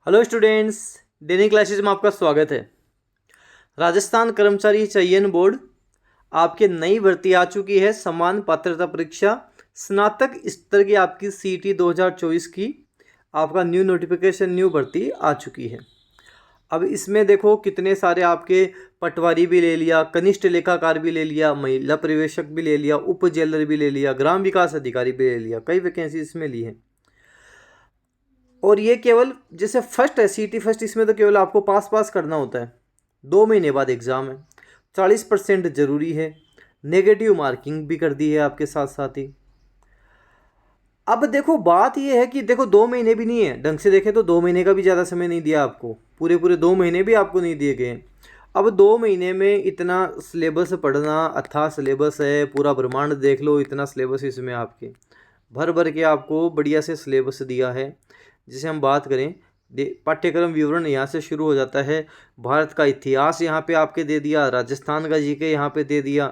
Hello students, दैनिक classes में आपका स्वागत है। राजस्थान कर्मचारी चयन बोर्ड आपके नई भर्ती आ चुकी है। समान पात्रता परीक्षा स्नातक स्तर की आपकी सीटी 2024 की आपका न्यू नोटिफिकेशन न्यू भर्ती आ चुकी है। अब इसमें देखो कितने सारे आपके पटवारी भी ले लिया, कनिष्ठ लेखाकार भी ले लिया, महिला पर्यवेक्षक भी ले लिया, उप जेलर भी ले लिया, ग्राम विकास अधिकारी भी ले लिया। कई वैकेंसी इसमें ली है। और ये केवल जैसे फर्स्ट है सीटी फर्स्ट, इसमें तो केवल आपको पास करना होता है। 2 महीने बाद एग्ज़ाम है। 40% ज़रूरी है। नेगेटिव मार्किंग भी कर दी है आपके साथ साथ ही। अब देखो बात ये है कि देखो 2 महीने भी नहीं है, ढंग से देखें तो 2 महीने का भी ज़्यादा समय नहीं दिया आपको। पूरे पूरे 2 महीने भी आपको नहीं दिए गए। अब 2 महीने में इतना सिलेबस पढ़ना, अथाह सिलेबस है, पूरा ब्रह्मांड देख लो, इतना सिलेबस इसमें आपके भर भर के आपको बढ़िया से सिलेबस दिया है। जैसे हम बात करें, पाठ्यक्रम विवरण यहाँ से शुरू हो जाता है। भारत का इतिहास यहाँ पे आपके दे दिया, राजस्थान का जीके यहाँ पे दे दिया,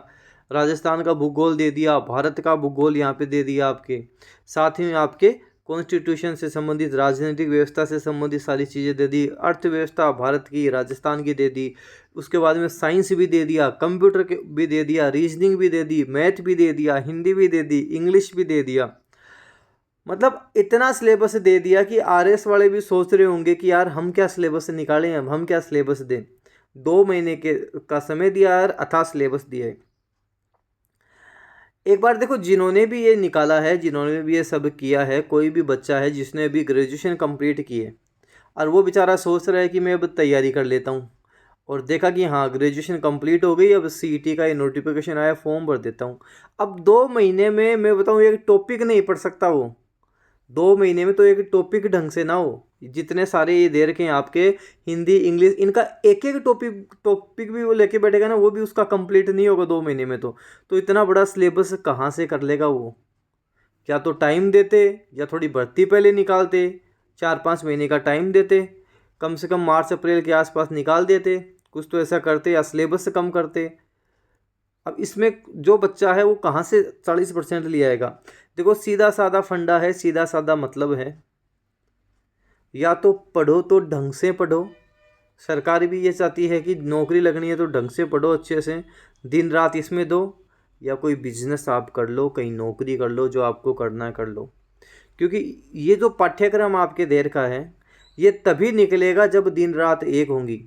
राजस्थान का भूगोल दे दिया, भारत का भूगोल यहाँ पे दे दिया आपके। साथ ही में आपके कॉन्स्टिट्यूशन से संबंधित, राजनीतिक व्यवस्था से संबंधित सारी चीज़ें दे दी। अर्थव्यवस्था भारत की, राजस्थान की दे दी। उसके बाद में साइंस भी दे दिया, कंप्यूटर के भी दे दिया, रीजनिंग भी दे दी, मैथ भी दे दिया, हिंदी भी दे दी, इंग्लिश भी दे दिया। मतलब इतना सिलेबस दे दिया कि आरएस वाले भी सोच रहे होंगे कि यार हम क्या सिलेबस निकालें, अब हम क्या सिलेबस दें। 2 महीने के का समय दिया यार, अथाह सिलेबस दिया है। एक बार देखो, जिन्होंने भी ये निकाला है, जिन्होंने भी ये सब किया है, कोई भी बच्चा है जिसने अभी ग्रेजुएशन कंप्लीट की है और वो बेचारा सोच रहा है कि मैं अब तैयारी कर लेता हूँ, और देखा कि हाँ ग्रेजुएशन कंप्लीट हो गई, अब सीईटी का ये नोटिफिकेशन आया, फॉर्म भर देता हूँ। अब 2 महीने में मैं बताऊँ एक टॉपिक नहीं पढ़ सकता वो। 2 महीने में तो एक टॉपिक ढंग से ना हो, जितने सारे ये दे रखे हैं आपके, हिंदी इंग्लिश, इनका एक एक टॉपिक टॉपिक भी वो लेके बैठेगा ना, वो भी उसका कंप्लीट नहीं होगा 2 महीने में। तो इतना बड़ा सिलेबस कहाँ से कर लेगा वो। या तो टाइम देते, या थोड़ी भर्ती पहले निकालते, 4-5 महीने का टाइम देते, कम से कम मार्च अप्रैल के आसपास निकाल देते, कुछ तो ऐसा करते, या सिलेबस कम करते। अब इसमें जो बच्चा है वो कहाँ से 40% ले आएगा। देखो सीधा साधा फंडा है, सीधा साधा मतलब है, या तो पढ़ो तो ढंग से पढ़ो। सरकार भी ये चाहती है कि नौकरी लगनी है तो ढंग से पढ़ो, अच्छे से दिन रात इसमें दो, या कोई बिजनेस आप कर लो, कहीं नौकरी कर लो, जो आपको करना है कर लो। क्योंकि ये जो पाठ्यक्रम आपके दे रखा है, ये तभी निकलेगा जब दिन रात एक होंगी।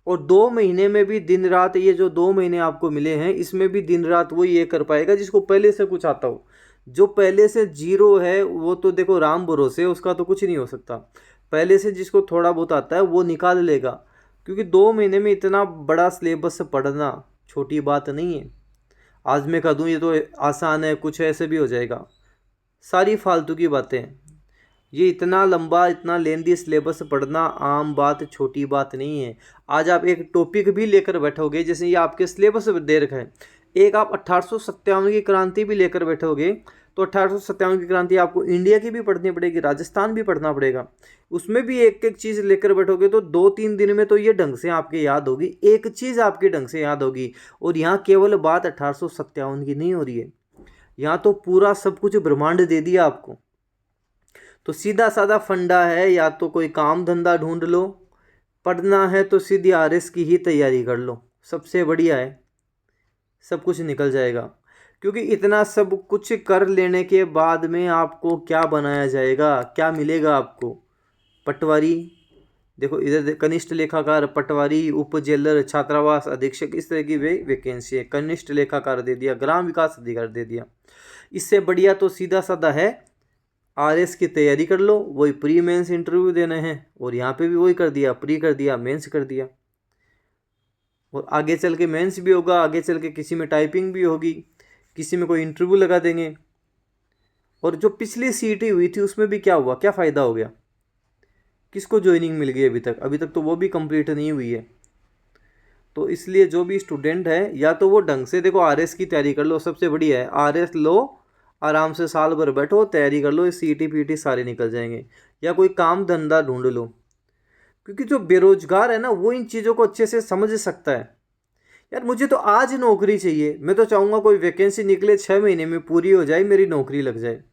और 2 महीने में भी दिन रात, ये जो 2 महीने आपको मिले हैं, इसमें भी दिन रात वो ये कर पाएगा जिसको पहले से कुछ आता हो। जो पहले से जीरो है वो तो देखो राम भरोसे, उसका तो कुछ नहीं हो सकता। पहले से जिसको थोड़ा बहुत आता है वो निकाल लेगा, क्योंकि 2 महीने में इतना बड़ा सिलेबस पढ़ना छोटी बात नहीं है। आज मैं कह दूँ ये तो आसान है, कुछ ऐसे भी हो जाएगा, सारी फालतू की बातें। ये इतना लंबा, इतना लेंदी सिलेबस पढ़ना आम बात, छोटी बात नहीं है। आज आप एक टॉपिक भी लेकर बैठोगे, जैसे ये आपके सिलेबस दे रखा है, एक आप 1857 की क्रांति भी लेकर बैठोगे, तो 1857 की क्रांति आपको इंडिया की भी पढ़नी पड़ेगी, राजस्थान भी पढ़ना पड़ेगा। उसमें भी एक एक चीज़ लेकर बैठोगे तो 2-3 दिन में तो ये ढंग से आपके याद होगी, एक चीज़ आपके ढंग से याद होगी। और यहाँ केवल बात 1857 की नहीं हो रही है, यहाँ तो पूरा सब कुछ ब्रह्मांड दे दिया आपको। तो सीधा साधा फंडा है, या तो कोई काम धंधा ढूंढ लो, पढ़ना है तो सीधी आरएस की ही तैयारी कर लो, सबसे बढ़िया है, सब कुछ निकल जाएगा। क्योंकि इतना सब कुछ कर लेने के बाद में आपको क्या बनाया जाएगा, क्या मिलेगा आपको। पटवारी, देखो इधर कनिष्ठ लेखाकार, पटवारी, उप जेलर, छात्रावास अधीक्षक, इस तरह की वे वैकेंसी है। कनिष्ठ लेखाकार दे दिया, ग्राम विकास अधिकारी दे दिया। इससे बढ़िया तो सीधा साधा है, आरएस की तैयारी कर लो, वही प्री मेंस इंटरव्यू देने हैं, और यहाँ पे भी वही कर दिया, प्री कर दिया, मेंस कर दिया, और आगे चल के मेंस भी होगा, आगे चल के किसी में टाइपिंग भी होगी, किसी में कोई इंटरव्यू लगा देंगे। और जो पिछली सीईटी हुई थी उसमें भी क्या हुआ, क्या फ़ायदा हो गया, किसको ज्वाइनिंग मिल गई अभी तक तो वो भी कंप्लीट नहीं हुई है। तो इसलिए जो भी स्टूडेंट है, या तो वो ढंग से देखो आरएस की तैयारी कर लो, सबसे बढ़िया है आरएस लो, आराम से साल भर बैठो तैयारी कर लो, सीईटी पीटी सारे निकल जाएंगे। या कोई काम धंधा ढूंढ लो, क्योंकि जो बेरोजगार है ना वो इन चीज़ों को अच्छे से समझ सकता है। यार मुझे तो आज नौकरी चाहिए, मैं तो चाहूँगा कोई वैकेंसी निकले 6 महीने में पूरी हो जाए, मेरी नौकरी लग जाए।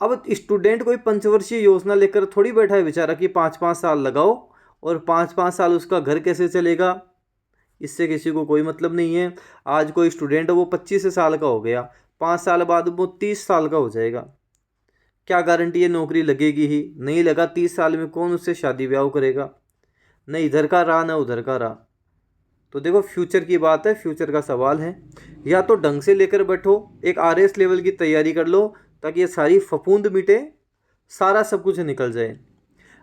अब स्टूडेंट कोई पंचवर्षीय योजना लेकर थोड़ी बैठा है बेचारा कि 5-5 साल लगाओ और 5-5 साल उसका घर कैसे चलेगा, इससे किसी को कोई मतलब नहीं है। आज कोई स्टूडेंट है वो 25 साल का हो गया, 5 साल बाद वो 30 साल का हो जाएगा, क्या गारंटी है नौकरी लगेगी ही नहीं? लगा 30 साल में कौन उससे शादी ब्याह करेगा? न इधर का रहा न उधर का रहा। तो देखो फ्यूचर की बात है, फ्यूचर का सवाल है। या तो ढंग से लेकर बैठो, एक आरएस लेवल की तैयारी कर लो ताकि ये सारी फफूंद मिटे, सारा सब कुछ निकल जाए।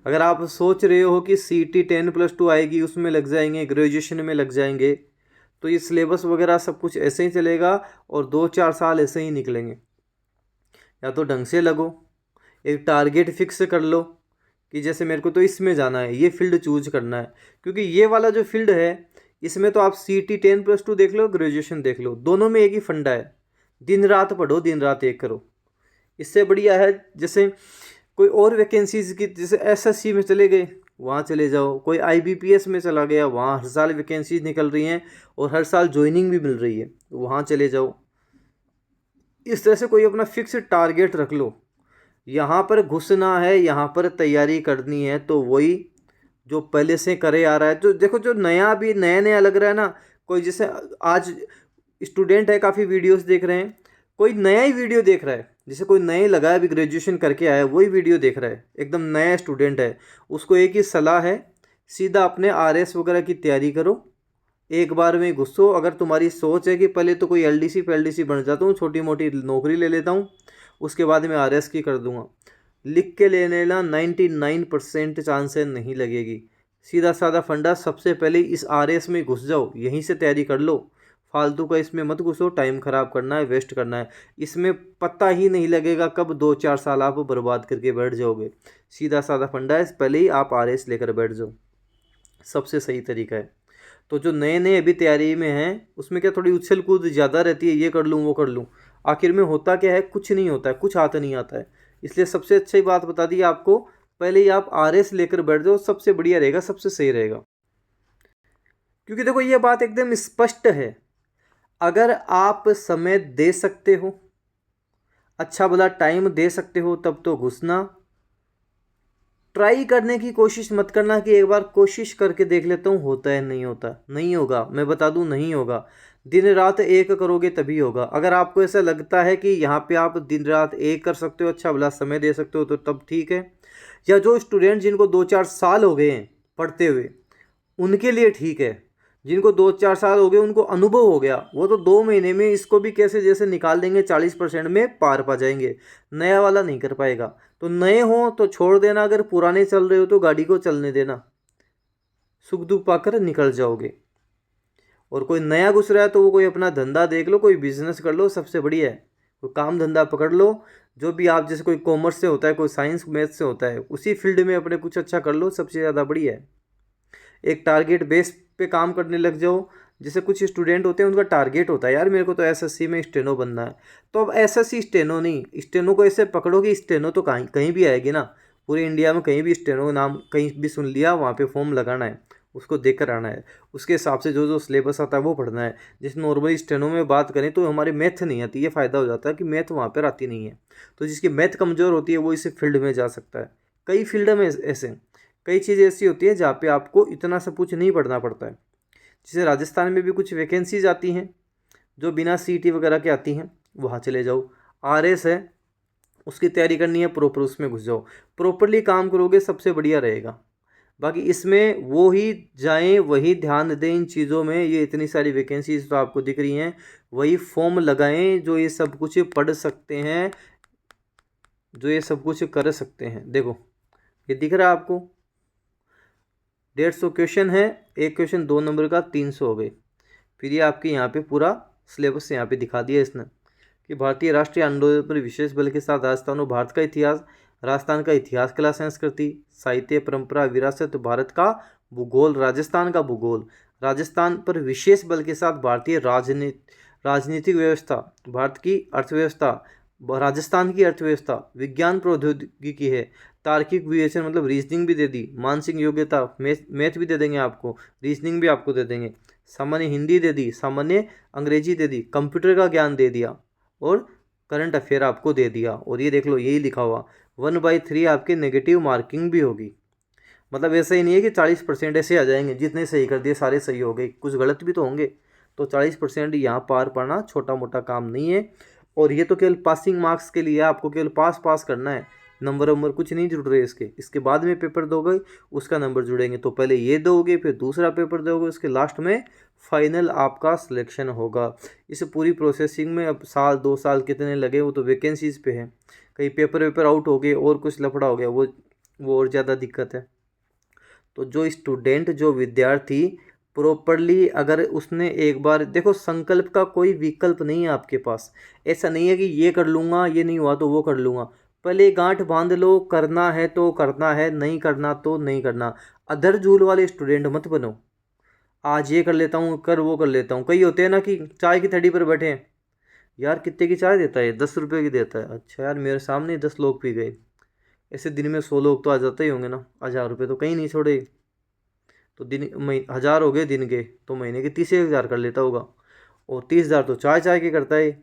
अगर आप सोच रहे हो कि सीटी 10+2 आएगी उसमें लग जाएंगे, ग्रेजुएशन में लग जाएंगे, तो ये सिलेबस वगैरह सब कुछ ऐसे ही चलेगा और 2-4 साल ऐसे ही निकलेंगे। या तो ढंग से लगो, एक टारगेट फिक्स कर लो कि जैसे मेरे को तो इसमें जाना है, ये फील्ड चूज करना है, क्योंकि ये वाला जो फील्ड है इसमें तो आप सीटी 10+2 देख लो, ग्रेजुएशन देख लो, दोनों में एक ही फंडा है, दिन रात पढ़ो, दिन रात एक करो। इससे बढ़िया है जैसे कोई और वैकेंसीज की, जैसे एसएससी में चले गए वहाँ चले जाओ, कोई आईबीपीएस में चला गया, वहाँ हर साल वैकेंसीज निकल रही हैं और हर साल ज्वाइनिंग भी मिल रही है, वहाँ चले जाओ। इस तरह से कोई अपना फिक्स टारगेट रख लो, यहाँ पर घुसना है, यहाँ पर तैयारी करनी है, तो वही जो पहले से करे आ रहा है। जो देखो जो नया भी नया नया लग रहा है ना, कोई जैसे आज स्टूडेंट है काफ़ी वीडियोस देख रहे हैं, कोई नया ही वीडियो देख रहा है, जैसे कोई नया लगा है अभी ग्रेजुएशन करके आया है वही वीडियो देख रहा है, एकदम नया स्टूडेंट है, उसको एक ही सलाह है, सीधा अपने आरएस वगैरह की तैयारी करो, एक बार में घुसो। अगर तुम्हारी सोच है कि पहले तो कोई एलडीसी पीएलडीसी बन जाता हूँ, छोटी मोटी नौकरी ले लेता हूँ, उसके बाद में आरएस की कर दूंगा, लिख के ले लेना, 99% चांस है नहीं लगेगी। सीधा साधा फंडा, सबसे पहले इस आरएस में घुस जाओ, यहीं से तैयारी कर लो, फालतू का इसमें मत घुसो, टाइम ख़राब करना है, वेस्ट करना है, इसमें पता ही नहीं लगेगा कब 2-4 साल आप बर्बाद करके बैठ जाओगे। सीधा साधा फंडा है, पहले ही आप आरएस लेकर बैठ जाओ, सबसे सही तरीका है। तो जो नए नए अभी तैयारी में हैं उसमें क्या थोड़ी उछल कूद ज़्यादा रहती है, ये कर लूँ वो कर लूँ, आखिर में होता क्या है? कुछ नहीं होता है, कुछ हाथ नहीं आता है। इसलिए सबसे अच्छी बात बता दी आपको, पहले ही आप आरएस लेकर बैठ जाओ, सबसे बढ़िया रहेगा, सबसे सही रहेगा। क्योंकि देखो ये बात एकदम स्पष्ट है, अगर आप समय दे सकते हो, अच्छा भला टाइम दे सकते हो, तब तो घुसना। ट्राई करने की कोशिश मत करना कि एक बार कोशिश करके देख लेता हूँ होता है, नहीं होता, नहीं होगा, मैं बता दूँ नहीं होगा। दिन रात एक करोगे तभी होगा। अगर आपको ऐसा लगता है कि यहाँ पे आप दिन रात एक कर सकते हो, अच्छा भला समय दे सकते हो, तो तब ठीक है। या जो स्टूडेंट जिनको 2-4 साल हो गए हैं पढ़ते हुए, उनके लिए ठीक है। जिनको 2-4 साल हो गए, उनको अनुभव हो गया, वो तो 2 महीने में इसको भी कैसे जैसे निकाल देंगे, 40% में पार पा जाएंगे, नया वाला नहीं कर पाएगा। तो नए हो तो छोड़ देना, अगर पुराने चल रहे हो तो गाड़ी को चलने देना, सुख दुख पाकर निकल जाओगे। और कोई नया घुस रहा है तो वो कोई अपना धंधा देख लो, कोई बिजनेस कर लो, सबसे बढ़िया है। कोई काम धंधा पकड़ लो, जो भी आप, जैसे कोई कॉमर्स से होता है, कोई साइंस मैथ से होता है, उसी फील्ड में अपने कुछ अच्छा कर लो, सबसे ज़्यादा बढ़िया है। एक टारगेट बेस पे काम करने लग जाओ। जैसे कुछ स्टूडेंट होते हैं उनका टारगेट होता है, यार मेरे को तो एसएससी में स्टेनो बनना है, तो अब एसएससी स्टेनो नहीं, स्टेनो को ऐसे पकड़ो कि स्टेनो तो कहीं कहीं भी आएगी ना, पूरे इंडिया में कहीं भी स्टेनो नाम कहीं भी सुन लिया, वहाँ पे फॉर्म लगाना है, उसको देख कर आना है, उसके हिसाब से जो जो सिलेबस आता है वो पढ़ना है। जैसे नॉर्मली स्टेनो में बात करें तो हमारी मैथ नहीं आती, ये फ़ायदा हो जाता है कि मैथ वहाँ पर आती नहीं है, तो जिसकी मैथ कमज़ोर होती है वो इस फील्ड में जा सकता है। कई फील्ड में ऐसे कई चीज़ें ऐसी होती है जहाँ पे आपको इतना सब कुछ नहीं पढ़ना पड़ता है। जैसे राजस्थान में भी कुछ वैकेंसीज आती हैं जो बिना सीटी वगैरह के आती हैं, वहाँ चले जाओ। आरएस है, उसकी तैयारी करनी है, प्रॉपर उसमें घुस जाओ, प्रॉपरली काम करोगे, सबसे बढ़िया रहेगा। बाकी इसमें वो ही जाएं, वही ध्यान दें इन चीज़ों में, ये इतनी सारी वैकेंसीज तो आपको दिख रही हैं, वही फॉर्म लगाएं जो ये सब कुछ पढ़ सकते हैं, जो ये सब कुछ कर सकते हैं। देखो ये दिख रहा है आपको, 150 क्वेश्चन है, एक क्वेश्चन 2 नंबर का 300 हो गए। फिर ये आपके यहाँ पे पूरा सिलेबस यहाँ पे दिखा दिया इसने कि भारतीय राष्ट्रीय आंदोलन पर विशेष बल के साथ राजस्थान और भारत का इतिहास, राजस्थान का इतिहास, कला, संस्कृति, साहित्य, परंपरा, विरासत, भारत का भूगोल, राजस्थान का भूगोल, राजस्थान पर विशेष बल के साथ भारतीय राजनीतिक व्यवस्था, भारत की अर्थव्यवस्था, राजस्थान की अर्थव्यवस्था, विज्ञान प्रौद्योगिकी है, तार्किक विवेचन मतलब रीजनिंग भी दे दी, मानसिक योग्यता, मैथ भी दे देंगे आपको, रीजनिंग भी आपको दे देंगे, सामान्य हिंदी दे दी, सामान्य अंग्रेजी दे दी, कंप्यूटर का ज्ञान दे दिया, और करंट अफेयर आपको दे दिया, और ये देख लो यही लिखा हुआ 1/3 आपकी नेगेटिव मार्किंग भी होगी। मतलब ऐसा ही नहीं है कि 40% ऐसे आ जाएंगे, जितने सही कर दिए सारे सही हो गए, कुछ गलत भी तो होंगे। तो 40% यहाँ पार पाना छोटा मोटा काम नहीं है। और ये तो केवल पासिंग मार्क्स के लिए, आपको केवल पास करना है, नंबर वंबर कुछ नहीं जुड़ रहे इसके बाद में पेपर दोगे उसका नंबर जुड़ेंगे। तो पहले ये दोगे, फिर दूसरा पेपर दोगे, उसके लास्ट में फाइनल आपका सिलेक्शन होगा। इस पूरी प्रोसेसिंग में अब साल 2 साल कितने लगे वो तो वैकेंसीज़ पे है। कहीं पेपर आउट हो गए और कुछ लफड़ा हो गया, वो और ज़्यादा दिक्कत है। तो जो स्टूडेंट, जो विद्यार्थी प्रॉपरली, अगर उसने एक बार देखो, संकल्प का कोई विकल्प नहीं है आपके पास। ऐसा नहीं है कि ये कर लूँगा, ये नहीं हुआ तो वो कर लूँगा। पहले गांठ बांध लो, करना है तो करना है, नहीं करना तो नहीं करना। अधर झूल वाले स्टूडेंट मत बनो, आज ये कर लेता हूँ, कर वो कर लेता हूँ। कई होते हैं ना कि चाय की थड़ी पर बैठे हैं, यार कितने की चाय देता है, 10 रुपये की देता है। अच्छा यार, मेरे सामने 10 लोग पी गए, ऐसे दिन में 100 लोग तो आ जाते ही होंगे ना, 1000 रुपये तो कहीं नहीं छोड़े। तो दिन 1000 हो गए दिन के, तो महीने के 30,000 कर लेता होगा। और 30,000 तो चाय चाय के करता है,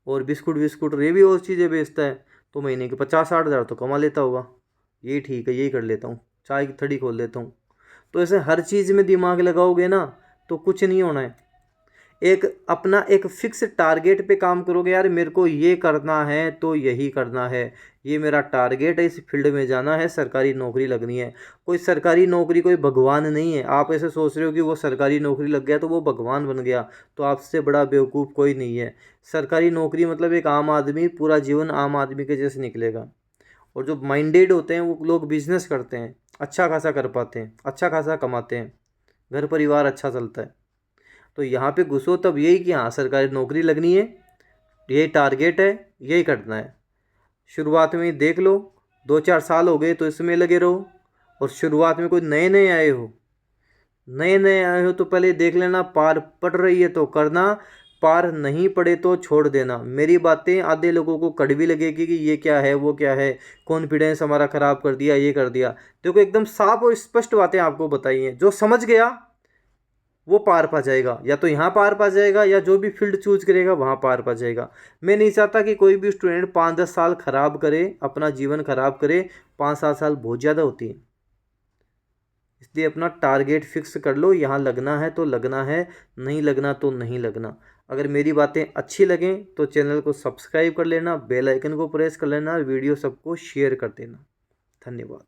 और बिस्कुट बिस्कुट ये भी और चीज़ें बेचता है, तो महीने के 50-60,000 तो कमा लेता होगा। ये ठीक है, यही कर लेता हूँ, चाय की थड़ी खोल लेता हूँ। तो ऐसे हर चीज़ में दिमाग लगाओगे ना तो कुछ नहीं होना है। एक अपना एक फिक्स टारगेट पे काम करोगे, यार मेरे को ये करना है तो यही करना है, ये मेरा टारगेट है, इस फील्ड में जाना है, सरकारी नौकरी लगनी है। कोई सरकारी नौकरी कोई भगवान नहीं है। आप ऐसे सोच रहे हो कि वो सरकारी नौकरी लग गया तो वो भगवान बन गया, तो आपसे बड़ा बेवकूफ़ कोई नहीं है। सरकारी नौकरी मतलब एक आम आदमी पूरा जीवन आम आदमी के जैसे निकलेगा। और जो माइंडेड होते हैं वो लोग बिजनेस करते हैं, अच्छा खासा कर पाते हैं, अच्छा खासा कमाते हैं, घर परिवार अच्छा चलता है। तो यहाँ पे घुसो तब यही कि हाँ सरकारी नौकरी लगनी है, यही टारगेट है, यही करना है। शुरुआत में ही देख लो, 2-4 साल हो गए तो इसमें लगे रहो। और शुरुआत में कोई नए नए आए हो तो पहले देख लेना, पार पड़ रही है तो करना, पार नहीं पड़े तो छोड़ देना। मेरी बातें आधे लोगों को कड़वी लगेगी कि ये क्या है वो क्या है, कॉन्फिडेंस हमारा ख़राब कर दिया, ये कर दिया। देखो एकदम साफ और स्पष्ट बातें आपको बताई हैं, जो समझ गया वो पार पा जाएगा, या तो यहाँ पार पा जाएगा या जो भी फील्ड चूज करेगा वहाँ पार पा जाएगा। मैं नहीं चाहता कि कोई भी स्टूडेंट 5-10 साल खराब करे, अपना जीवन खराब करे। 5-7 साल बहुत ज़्यादा होती है, इसलिए अपना टारगेट फिक्स कर लो, यहाँ लगना है तो लगना है, नहीं लगना तो नहीं लगना। अगर मेरी बातें अच्छी लगें तो चैनल को सब्सक्राइब कर लेना, बेल आइकन को प्रेस कर लेना, वीडियो सबको शेयर कर देना। धन्यवाद।